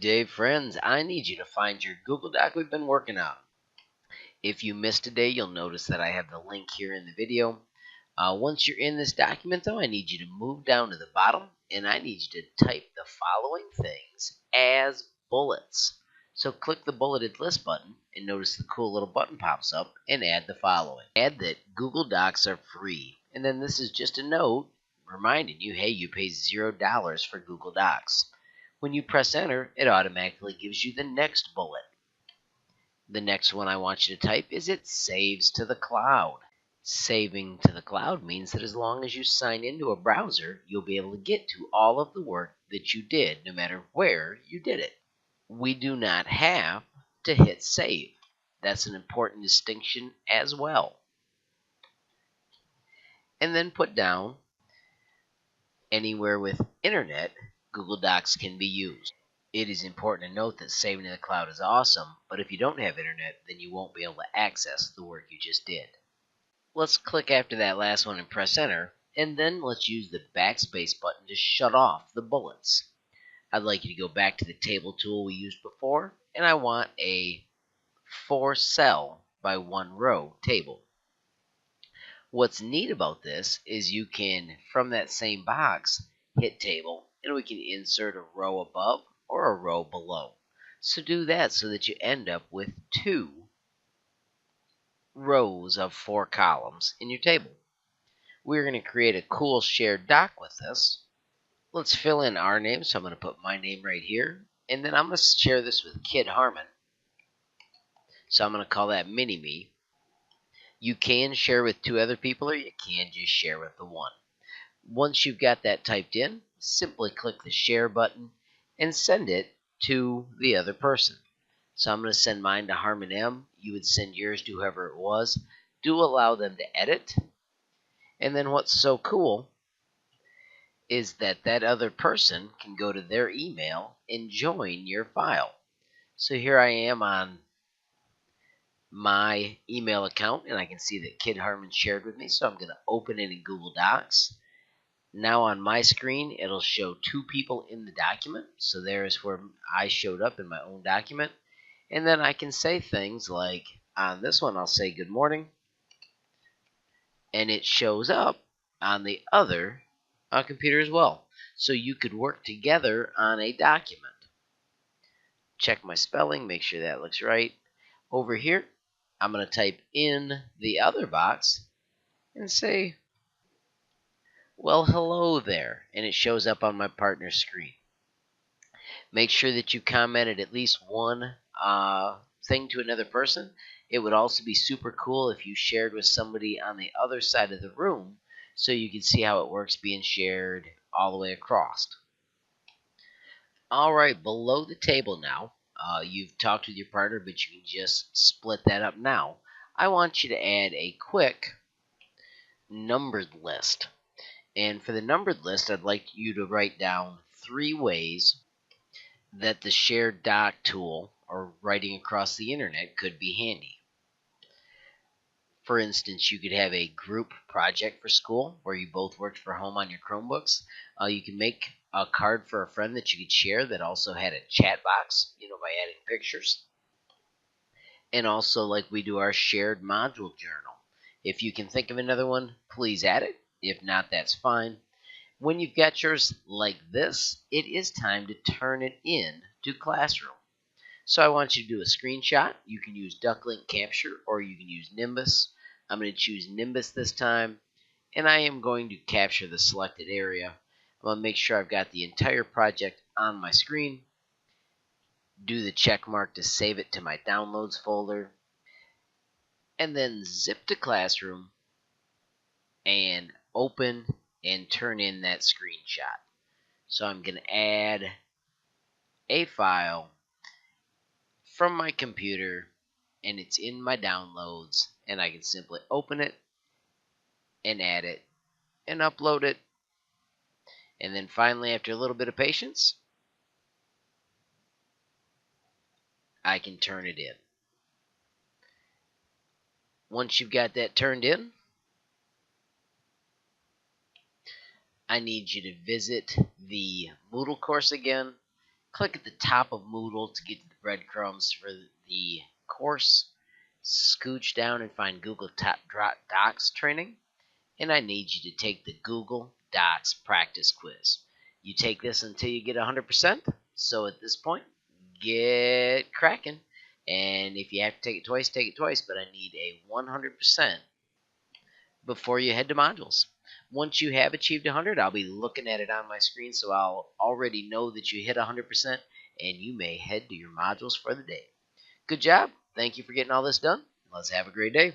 day, friends. I need you to find your Google Doc we've been working on. If you missed a day, you'll notice that I have the link here in the video. Once you're in this document, though, I need you to move down to the bottom, and I need you to type the following things as bullets. So click the bulleted list button, and notice the cool little button pops up, and add the following. Add that Google Docs are free, and then this is just a note reminding you, hey, you pay $0 for Google Docs. When you press enter, it automatically gives you the next bullet. The next one I want you to type is it saves to the cloud. Saving to the cloud means that as long as you sign into a browser, you'll be able to get to all of the work that you did, no matter where you did it. We do not have to hit save. That's an important distinction as well. And then put down anywhere with internet, Google Docs can be used. It is important to note that saving in the cloud is awesome, but if you don't have internet, then you won't be able to access the work you just did. Let's click after that last one and press enter, and then let's use the backspace button to shut off the bullets. I'd like you to go back to the table tool we used before, and I want a 4-cell by 1 row table. What's neat about this is you can, from that same box, hit table, and we can insert a row above or a row below. So do that so that you end up with 2 rows of 4 columns in your table. We're going to create a cool shared doc with this. Let's fill in our name, so I'm going to put my name right here, and then I'm going to share this with Kid Harmon. So I'm going to call that Mini-Me. You can share with 2 other people, or you can just share with the one. Once you've got that typed in, simply click the share button and send it to the other person. So I'm going to send mine to Harmon M. You would send yours to whoever it was. Do allow them to edit. And then what's so cool is that that other person can go to their email and join your file. So here I am on my email account, and I can see that Kid Harmon shared with me, so I'm going to open it in Google Docs. Now on my screen, it'll show 2 people in the document, so there's where I showed up in my own document, and then I can say things like, on this one I'll say good morning, and it shows up on the other computer as well, so you could work together on a document. Check my spelling, make sure that looks right. Over here, I'm going to type in the other box and say, well, hello there, and it shows up on my partner's screen. Make sure that you commented at least one thing to another person. It would also be super cool if you shared with somebody on the other side of the room so you can see how it works being shared all the way across. All right, below the table now, you've talked with your partner, but you can just split that up now. I want you to add a quick numbered list. And for the numbered list, I'd like you to write down 3 ways that the shared doc tool or writing across the internet could be handy. For instance, you could have a group project for school where you both worked from home on your Chromebooks. You can make a card for a friend that you could share that also had a chat box, by adding pictures. And also, like we do our shared module journal. If you can think of another one, please add it. If not, that's fine. When you've got yours like this, it is time to turn it in to Classroom. So I want you to do a screenshot. You can use Ducklink Capture or you can use Nimbus. I'm going to choose Nimbus this time, and I am going to capture the selected area. I'm going to make sure I've got the entire project on my screen. Do the check mark to save it to my Downloads folder, and then zip to Classroom and open and turn in that screenshot. So I'm going to add a file from my computer, and it's in my downloads, and I can simply open it and add it and upload it. And then finally, after a little bit of patience, I can turn it in. Once you've got that turned in, I need you to visit the Moodle course again Click at the top of Moodle to get to the breadcrumbs for the course. Scooch down and find Google Docs training. And I need you to take the Google Docs practice quiz. You take this until you get 100%. So at this point, get cracking. And if you have to take it twice. But I need a 100% before you head to modules. Once you have achieved 100, I'll be looking at it on my screen, so I'll already know that you hit 100%, and you may head to your modules for the day. Good job. Thank you for getting all this done. Let's have a great day.